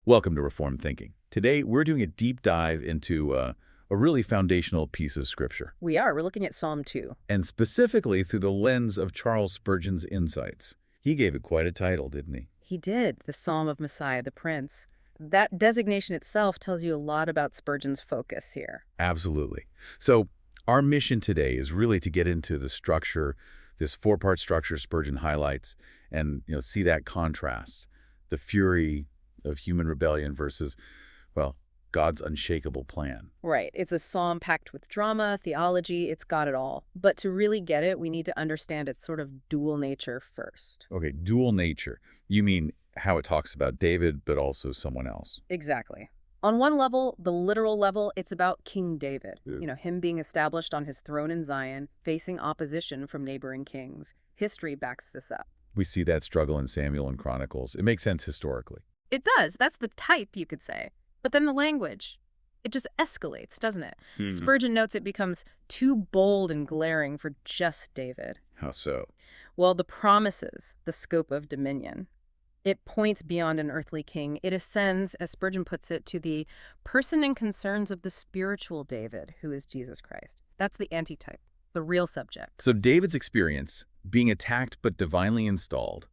Welcome to Reformed Thinking. Today, we're doing a deep dive into a really foundational piece of Scripture. We are. We're looking at Psalm 2. And specifically through the lens of Charles Spurgeon's insights. He gave it quite a title, didn't he? He did, the Psalm of Messiah the Prince. That designation itself tells you a lot about Spurgeon's focus here. Absolutely. So our mission today is really to get into the structure, this four-part structure Spurgeon highlights, and see that contrast, the fury of human rebellion versus, well, God's unshakable plan. Right. It's a psalm packed with drama, theology, it's got it all. But to really get it, we need to understand its sort of dual nature first. Okay, dual nature. You mean how it talks about David, but also someone else. Exactly. On one level, the literal level, it's about King David. Him being established on his throne in Zion, facing opposition from neighboring kings. History backs this up. We see that struggle in Samuel and Chronicles. It makes sense historically. It does. That's the type, you could say. But then the language, it just escalates, doesn't it? Spurgeon notes it becomes too bold and glaring for just David. How so? Well, the promises, the scope of dominion. It points beyond an earthly king. It ascends, as Spurgeon puts it, to the person and concerns of the spiritual David, who is Jesus Christ. That's the antitype, the real subject. So David's experience, being attacked but divinely installed,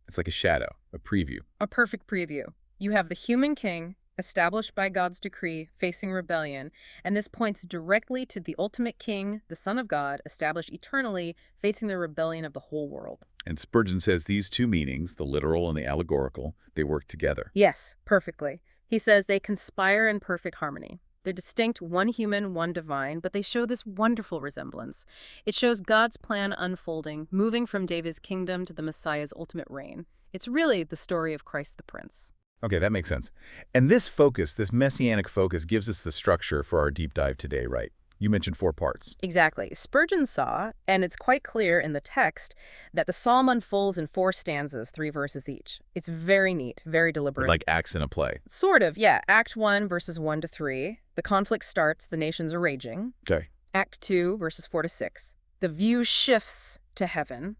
it's like a shadow, a preview. A perfect preview. You have the human king, established by God's decree, facing rebellion, and this points directly to the ultimate king, the Son of God, established eternally, facing the rebellion of the whole world. And Spurgeon says these two meanings, the literal and the allegorical, they work together. Yes, perfectly. He says they conspire in perfect harmony. They're distinct, one human, one divine, but they show this wonderful resemblance. It shows God's plan unfolding, moving from David's kingdom to the Messiah's ultimate reign. It's really the story of Christ the Prince. Okay, that makes sense. And this focus, this messianic focus, gives us the structure for our deep dive today, right? You mentioned 4 parts. Exactly. Spurgeon saw, and it's quite clear in the text, that the psalm unfolds in 4 stanzas, 3 verses each. It's very neat, very deliberate. Like acts in a play. Sort of, yeah. Act 1, verses 1 to 3. The conflict starts, the nations are raging. Okay. Act 2, verses 4 to 6. The view shifts to heaven.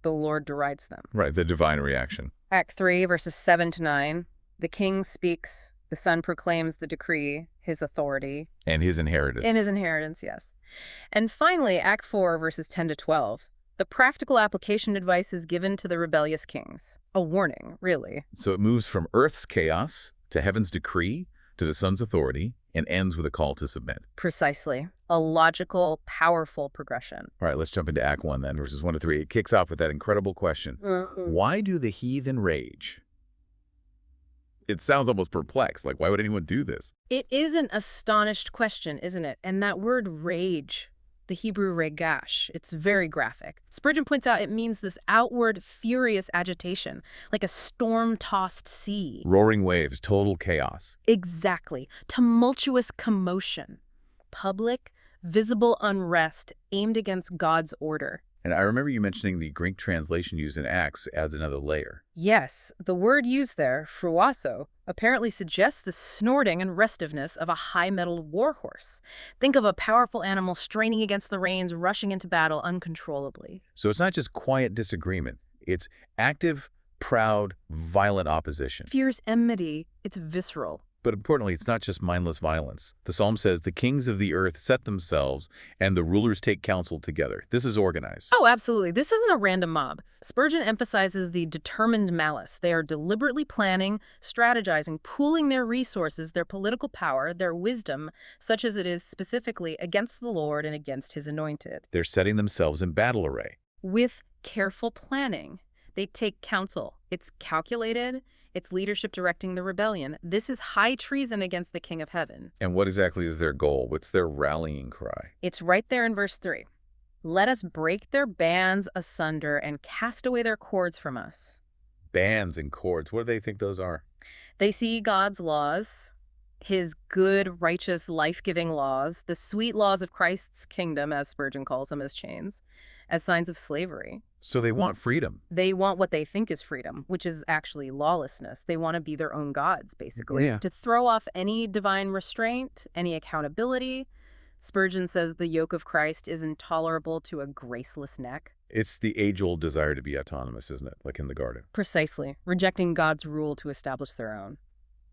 The Lord derides them. Right, the divine reaction. Act 3, verses 7 to 9. The king speaks. The son proclaims the decree, his authority. And his inheritance. And his inheritance, yes. And finally, Act 4, verses 10 to 12. The practical application advice is given to the rebellious kings. A warning, really. So it moves from earth's chaos to heaven's decree to the son's authority and ends with a call to submit. Precisely. A logical, powerful progression. All right, let's jump into Act 1 then, verses 1 to 3. It kicks off with that incredible question. Why do the heathen rage? It sounds almost perplexed. Like, why would anyone do this? It is an astonished question, isn't it? And that word rage, the Hebrew regash, it's very graphic. Spurgeon points out it means this outward, furious agitation, like a storm-tossed sea. Roaring waves, total chaos. Exactly. Tumultuous commotion. Public, visible unrest aimed against God's order. And I remember you mentioning the Greek translation used in Acts adds another layer. Yes, the word used there, fruasso, apparently suggests the snorting and restiveness of a high-mettled warhorse. Think of a powerful animal straining against the reins, rushing into battle uncontrollably. So it's not just quiet disagreement. It's active, proud, violent opposition. Fierce enmity, it's visceral. But importantly, it's not just mindless violence. The psalm says the kings of the earth set themselves and the rulers take counsel together. This is organized. Oh, absolutely. This isn't a random mob. Spurgeon emphasizes the determined malice. They are deliberately planning, strategizing, pooling their resources, their political power, their wisdom, such as it is specifically against the Lord and against his anointed. They're setting themselves in battle array. With careful planning. They take counsel. It's calculated. It's leadership directing the rebellion. This is high treason against the King of Heaven. And what exactly is their goal? What's their rallying cry? It's right there in verse 3. Let us break their bands asunder and cast away their cords from us. Bands and cords. What do they think those are? They see God's laws, his good, righteous, life-giving laws, the sweet laws of Christ's kingdom, as Spurgeon calls them, as chains, as signs of slavery. So they want freedom. They want what they think is freedom, which is actually lawlessness. They want to be their own gods, basically. Yeah. To throw off any divine restraint, any accountability. Spurgeon says the yoke of Christ is intolerable to a graceless neck. It's the age-old desire to be autonomous, isn't it? Like in the garden. Precisely. Rejecting God's rule to establish their own.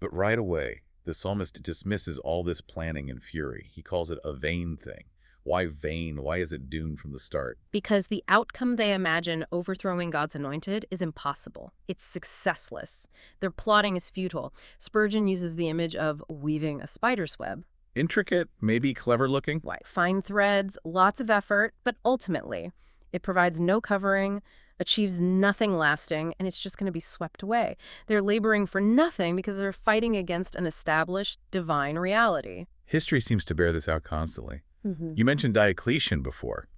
But right away, the psalmist dismisses all this planning and fury. He calls it a vain thing. Why vain? Why is it doomed from the start? Because the outcome they imagine overthrowing God's anointed is impossible. It's successless. Their plotting is futile. Spurgeon uses the image of weaving a spider's web. Intricate, maybe clever looking? Why? Fine threads, lots of effort, but ultimately, it provides no covering, achieves nothing lasting, and it's just going to be swept away. They're laboring for nothing because they're fighting against an established divine reality. History seems to bear this out constantly. You mentioned Diocletian before.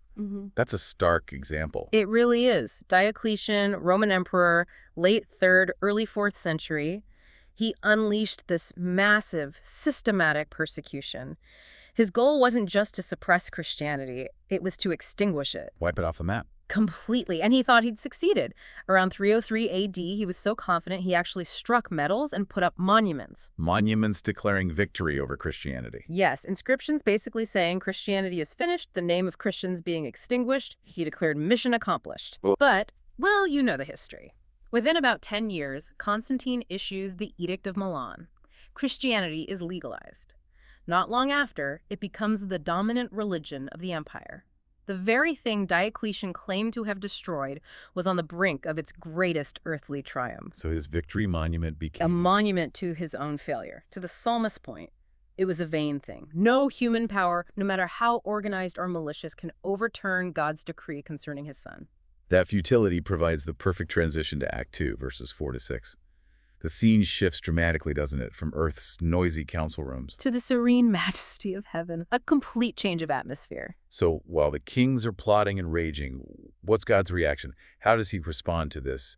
That's a stark example. It really is. Diocletian, Roman emperor, late 3rd, early 4th century. He unleashed this massive, systematic persecution. His goal wasn't just to suppress Christianity, it was to extinguish it. Wipe it off the map. Completely. And he thought he'd succeeded. Around 303 AD, he was so confident he actually struck medals and put up monuments. Monuments declaring victory over Christianity. Yes, inscriptions basically saying Christianity is finished, the name of Christians being extinguished. He declared mission accomplished. But, well, you know the history. Within about 10 years, Constantine issues the Edict of Milan. Christianity is legalized. Not long after, it becomes the dominant religion of the empire. The very thing Diocletian claimed to have destroyed was on the brink of its greatest earthly triumph. So his victory monument became a monument to his own failure. To the psalmist's point, it was a vain thing. No human power, no matter how organized or malicious, can overturn God's decree concerning his son. That futility provides the perfect transition to Act 2, verses 4 to 6. The scene shifts dramatically, doesn't it, from Earth's noisy council rooms to the serene majesty of heaven, a complete change of atmosphere. So while the kings are plotting and raging, what's God's reaction? How does he respond to this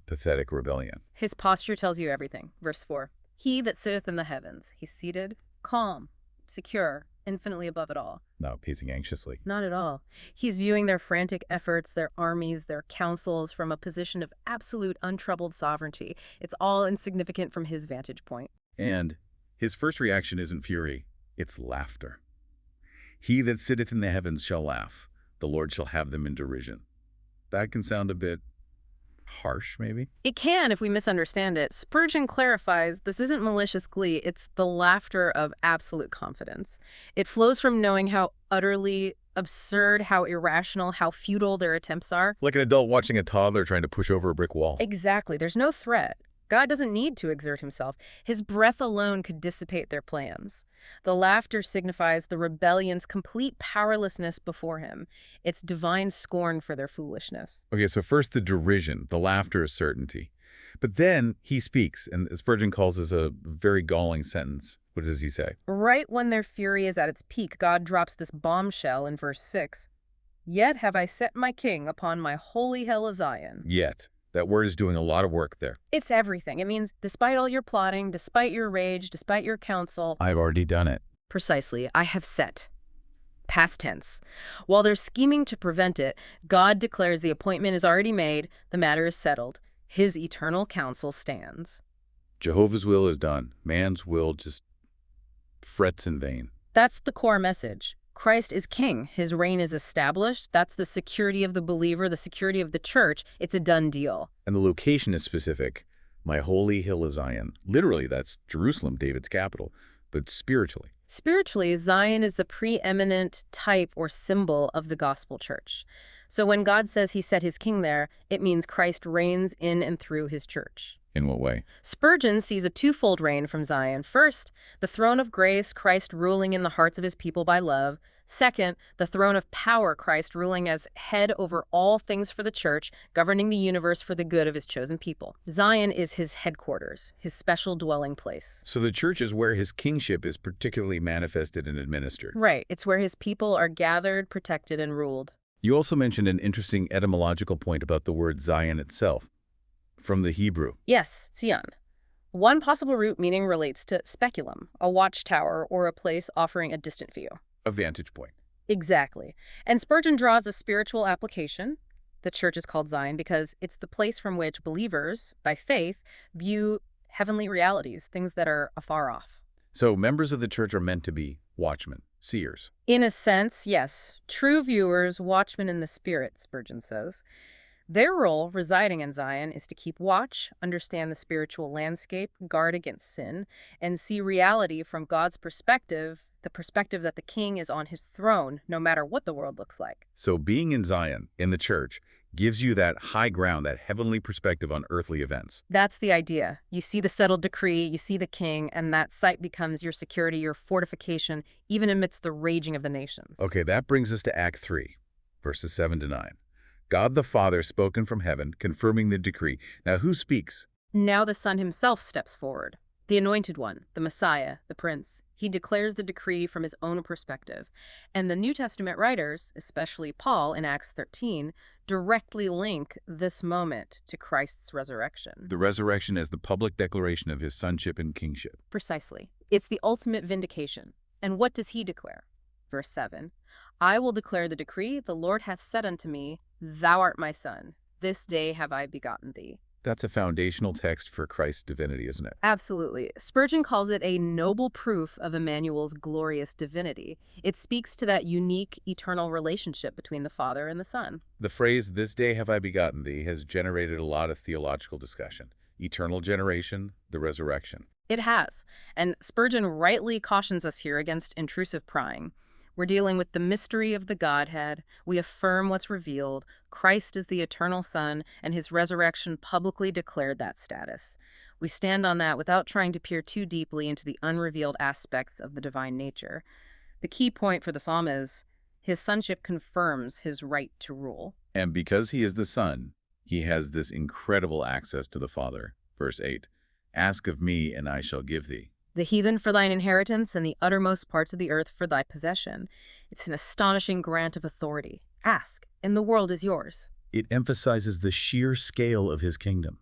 pathetic rebellion? His posture tells you everything. Verse 4, he that sitteth in the heavens, he's seated, calm, secure, infinitely above it all. Not pacing anxiously. Not at all. He's viewing their frantic efforts, their armies, their councils from a position of absolute untroubled sovereignty. It's all insignificant from his vantage point. And his first reaction isn't fury, it's laughter. He that sitteth in the heavens shall laugh. The Lord shall have them in derision. That can sound a bit harsh, maybe? It can if we misunderstand it. Spurgeon clarifies this isn't malicious glee, it's the laughter of absolute confidence. It flows from knowing how utterly absurd, how irrational, how futile their attempts are. Like an adult watching a toddler trying to push over a brick wall. Exactly. There's no threat. God doesn't need to exert himself. His breath alone could dissipate their plans. The laughter signifies the rebellion's complete powerlessness before him. It's divine scorn for their foolishness. Okay, so first the derision, the laughter is certainty. But then he speaks, and Spurgeon calls this a very galling sentence. What does he say? Right when their fury is at its peak, God drops this bombshell in verse 6. Yet have I set my king upon my holy hill of Zion. Yet. That word is doing a lot of work there. It's everything. It means despite all your plotting, despite your rage, despite your counsel. I've already done it. Precisely. I have set. Past tense. While they're scheming to prevent it, God declares the appointment is already made, the matter is settled. His eternal counsel stands. Jehovah's will is done. Man's will just frets in vain. That's the core message. Christ is king. His reign is established. That's the security of the believer, the security of the church. It's a done deal. And the location is specific. My holy hill is Zion. Literally, that's Jerusalem, David's capital. But spiritually. Spiritually, Zion is the preeminent type or symbol of the gospel church. So when God says he set his king there, it means Christ reigns in and through his church. In what way? Spurgeon sees a twofold reign from Zion. First, the throne of grace, Christ ruling in the hearts of his people by love. Second, the throne of power, Christ ruling as head over all things for the church, governing the universe for the good of his chosen people. Zion is his headquarters, his special dwelling place. So the church is where his kingship is particularly manifested and administered. Right. It's where his people are gathered, protected, and ruled. You also mentioned an interesting etymological point about the word Zion itself. From the Hebrew. Yes, Zion. One possible root meaning relates to speculum, a watchtower or a place offering a distant view. A vantage point. Exactly. And Spurgeon draws a spiritual application. The church is called Zion because it's the place from which believers, by faith, view heavenly realities, things that are afar off. So members of the church are meant to be watchmen, seers. In a sense, yes. True viewers, watchmen in the spirit, Spurgeon says. Their role, residing in Zion, is to keep watch, understand the spiritual landscape, guard against sin, and see reality from God's perspective, the perspective that the king is on his throne, no matter what the world looks like. So being in Zion, in the church, gives you that high ground, that heavenly perspective on earthly events. That's the idea. You see the settled decree, you see the king, and that sight becomes your security, your fortification, even amidst the raging of the nations. Okay, that brings us to Act 3, verses 7 to 9. God the Father spoken from heaven, confirming the decree. Now who speaks? Now the Son himself steps forward. The Anointed One, the Messiah, the Prince. He declares the decree from his own perspective. And the New Testament writers, especially Paul in Acts 13, directly link this moment to Christ's resurrection. The resurrection as the public declaration of his sonship and kingship. Precisely. It's the ultimate vindication. And what does he declare? Verse 7, I will declare the decree, the Lord hath said unto me, Thou art my son. This day have I begotten thee. That's a foundational text for Christ's divinity, isn't it? Absolutely. Spurgeon calls it a noble proof of Emmanuel's glorious divinity. It speaks to that unique, eternal relationship between the Father and the Son. The phrase, this day have I begotten thee, has generated a lot of theological discussion. Eternal generation, the resurrection. It has. And Spurgeon rightly cautions us here against intrusive prying. We're dealing with the mystery of the Godhead. We affirm what's revealed. Christ is the eternal Son, and his resurrection publicly declared that status. We stand on that without trying to peer too deeply into the unrevealed aspects of the divine nature. The key point for the psalm is his sonship confirms his right to rule. And because he is the Son, he has this incredible access to the Father. Verse 8, ask of me, and I shall give thee. The heathen for thine inheritance, and the uttermost parts of the earth for thy possession. It's an astonishing grant of authority. Ask, and the world is yours. It emphasizes the sheer scale of his kingdom.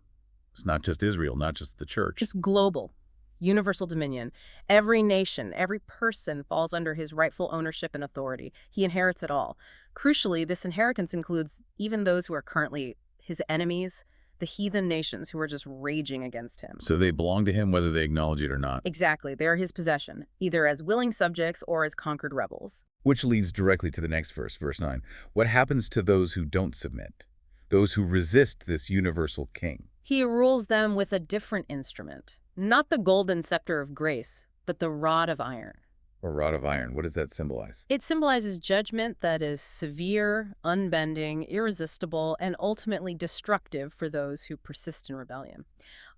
It's not just Israel, not just the church. It's global, universal dominion. Every nation, every person falls under his rightful ownership and authority. He inherits it all. Crucially, this inheritance includes even those who are currently his enemies, the heathen nations who are just raging against him. So they belong to him whether they acknowledge it or not. Exactly. They are his possession, either as willing subjects or as conquered rebels. Which leads directly to the next verse, verse 9. What happens to those who don't submit? Those who resist this universal king? He rules them with a different instrument. Not the golden scepter of grace, but the rod of iron. Or rod of iron. What does that symbolize? It symbolizes judgment that is severe, unbending, irresistible, and ultimately destructive for those who persist in rebellion.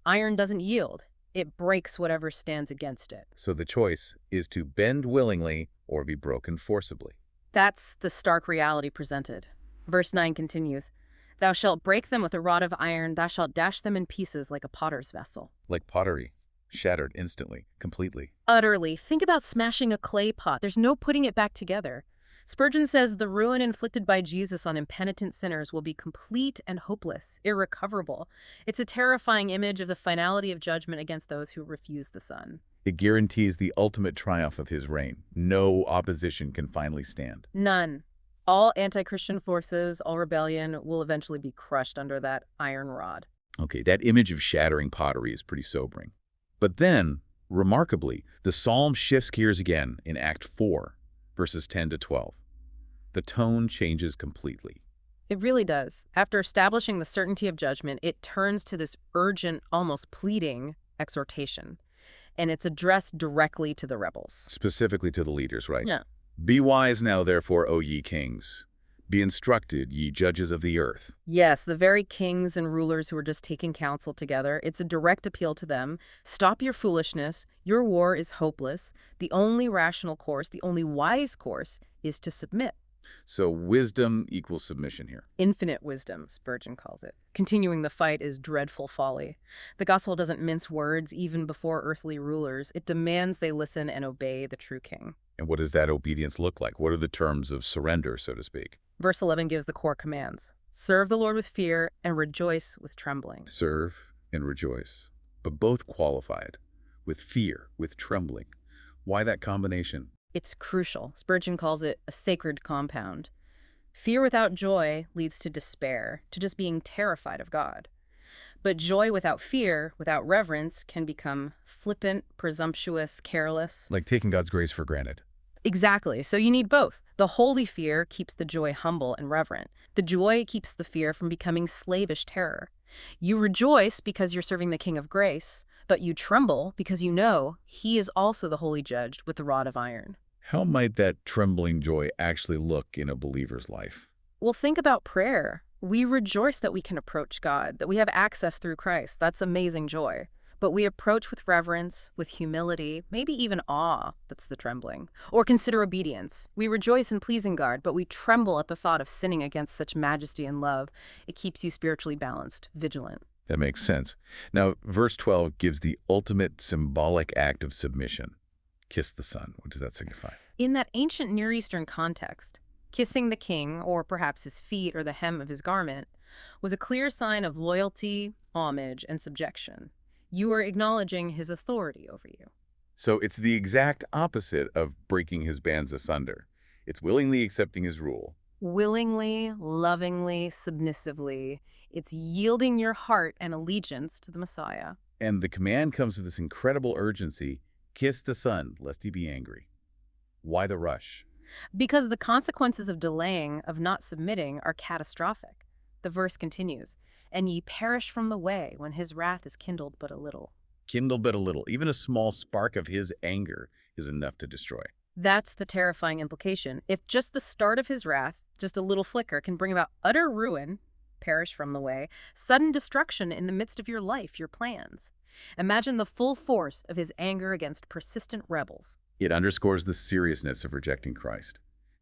Iron doesn't yield. It breaks whatever stands against it. So the choice is to bend willingly or be broken forcibly. That's the stark reality presented. Verse 9 continues, Thou shalt break them with a rod of iron, thou shalt dash them in pieces like a potter's vessel. Like pottery, shattered instantly, completely. Utterly. Think about smashing a clay pot. There's no putting it back together. Spurgeon says the ruin inflicted by Jesus on impenitent sinners will be complete and hopeless, irrecoverable. It's a terrifying image of the finality of judgment against those who refuse the Son. It guarantees the ultimate triumph of his reign. No opposition can finally stand. None. All anti-Christian forces, all rebellion will eventually be crushed under that iron rod. Okay, that image of shattering pottery is pretty sobering. But then, remarkably, the psalm shifts gears again in Act 4, verses 10 to 12. The tone changes completely. It really does. After establishing the certainty of judgment, it turns to this urgent, almost pleading exhortation. And it's addressed directly to the rebels. Specifically to the leaders, right? Yeah. Be wise now, therefore, O ye kings. Be instructed, ye judges of the earth. Yes, the very kings and rulers who are just taking counsel together. It's a direct appeal to them. Stop your foolishness. Your war is hopeless. The only rational course, the only wise course, is to submit. So wisdom equals submission here. Infinite wisdom, Spurgeon calls it. Continuing the fight is dreadful folly. The gospel doesn't mince words even before earthly rulers. It demands they listen and obey the true king. And what does that obedience look like? What are the terms of surrender, so to speak? Verse 11 gives the core commands. Serve the Lord with fear and rejoice with trembling. Serve and rejoice, but both qualified, with fear, with trembling. Why that combination? It's crucial. Spurgeon calls it a sacred compound. Fear without joy leads to despair, to just being terrified of God. But joy without fear, without reverence, can become flippant, presumptuous, careless. Like taking God's grace for granted. Exactly. So you need both. The holy fear keeps the joy humble and reverent. The joy keeps the fear from becoming slavish terror. You rejoice because you're serving the King of Grace, but you tremble because you know he is also the holy judge with the rod of iron. How might that trembling joy actually look in a believer's life? Well, think about prayer. We rejoice that we can approach God, that we have access through Christ. That's amazing joy. But we approach with reverence, with humility, maybe even awe, that's the trembling. Or consider obedience. We rejoice in pleasing God, but we tremble at the thought of sinning against such majesty and love. It keeps you spiritually balanced, vigilant. That makes sense. Now, verse 12 gives the ultimate symbolic act of submission. Kiss the Son. What does that signify? In that ancient Near Eastern context, kissing the king, or perhaps his feet or the hem of his garment, was a clear sign of loyalty, homage, and subjection. You are acknowledging his authority over you. So it's the exact opposite of breaking his bands asunder. It's willingly accepting his rule. Willingly, lovingly, submissively, it's yielding your heart and allegiance to the Messiah. And the command comes with this incredible urgency: kiss the Son, lest he be angry. Why the rush? Because the consequences of delaying, of not submitting, are catastrophic. The verse continues, "And ye perish from the way when his wrath is kindled but a little." Kindle but a little. Even a small spark of his anger is enough to destroy. That's the terrifying implication. If just the start of his wrath, just a little flicker, can bring about utter ruin, perish from the way, sudden destruction in the midst of your life, your plans. Imagine the full force of his anger against persistent rebels. It underscores the seriousness of rejecting Christ.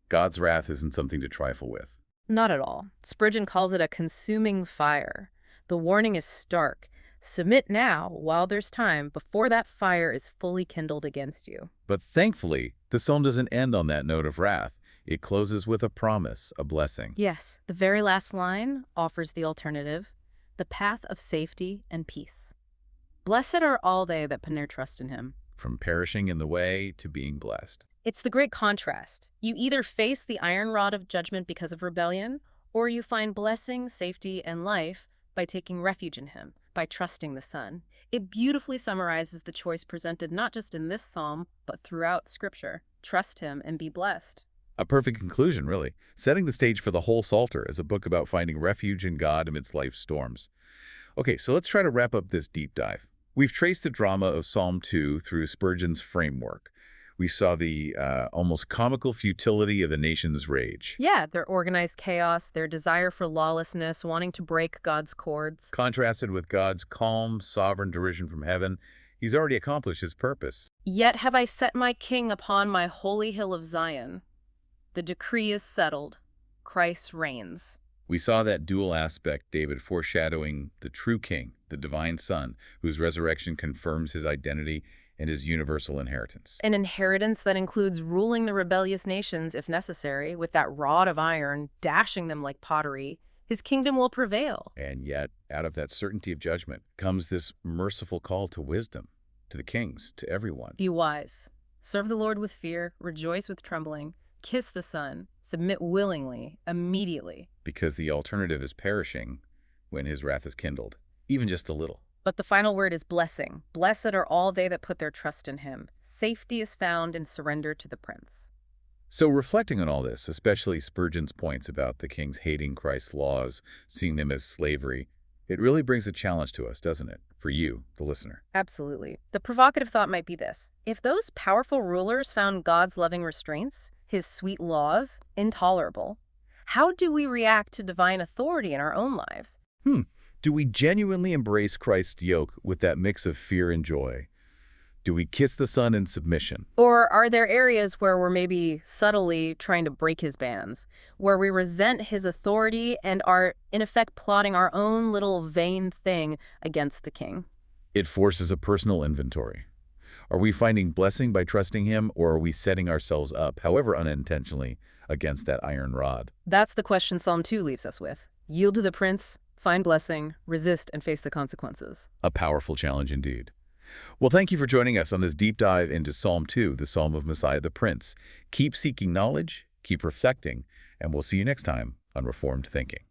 God's wrath isn't something to trifle with. Not at all. Spurgeon calls it a consuming fire. The warning is stark. Submit now, while there's time, before that fire is fully kindled against you. But thankfully, the psalm doesn't end on that note of wrath. It closes with a promise, a blessing. Yes, the very last line offers the alternative, the path of safety and peace. Blessed are all they that put their trust in him. From perishing in the way to being blessed. It's the great contrast. You either face the iron rod of judgment because of rebellion, or you find blessing, safety, and life by taking refuge in him, by trusting the Son. It beautifully summarizes the choice presented not just in this psalm, but throughout Scripture. Trust him and be blessed. A perfect conclusion, really, setting the stage for the whole Psalter as a book about finding refuge in God amidst life's storms. Okay, so let's try to wrap up this deep dive. We've traced the drama of Psalm 2 through Spurgeon's framework. We saw the almost comical futility of the nation's rage. Yeah, their organized chaos, their desire for lawlessness, wanting to break God's cords. Contrasted with God's calm, sovereign derision from heaven, he's already accomplished his purpose. Yet have I set my king upon my holy hill of Zion. The decree is settled. Christ reigns. We saw that dual aspect, David foreshadowing the true king, the divine Son, whose resurrection confirms his identity and his universal inheritance. An inheritance that includes ruling the rebellious nations, if necessary, with that rod of iron, dashing them like pottery. His kingdom will prevail. And yet, out of that certainty of judgment comes this merciful call to wisdom, to the kings, to everyone. Be wise. Serve the Lord with fear, rejoice with trembling, kiss the Son, submit willingly, immediately. Because the alternative is perishing when his wrath is kindled, even just a little. But the final word is blessing. Blessed are all they that put their trust in him. Safety is found in surrender to the prince. So reflecting on all this, especially Spurgeon's points about the kings hating Christ's laws, seeing them as slavery, it really brings a challenge to us, doesn't it? For you, the listener. Absolutely. The provocative thought might be this. If those powerful rulers found God's loving restraints, his sweet laws, intolerable, how do we react to divine authority in our own lives? Do we genuinely embrace Christ's yoke with that mix of fear and joy? Do we kiss the Son in submission? Or are there areas where we're maybe subtly trying to break his bands, where we resent his authority and are, in effect, plotting our own little vain thing against the king? It forces a personal inventory. Are we finding blessing by trusting him, or are we setting ourselves up, however unintentionally, against that iron rod? That's the question Psalm 2 leaves us with. Yield to the prince, find blessing, resist, and face the consequences. A powerful challenge indeed. Well, thank you for joining us on this deep dive into Psalm 2, the Psalm of Messiah the Prince. Keep seeking knowledge, keep reflecting, and we'll see you next time on Reformed Thinking.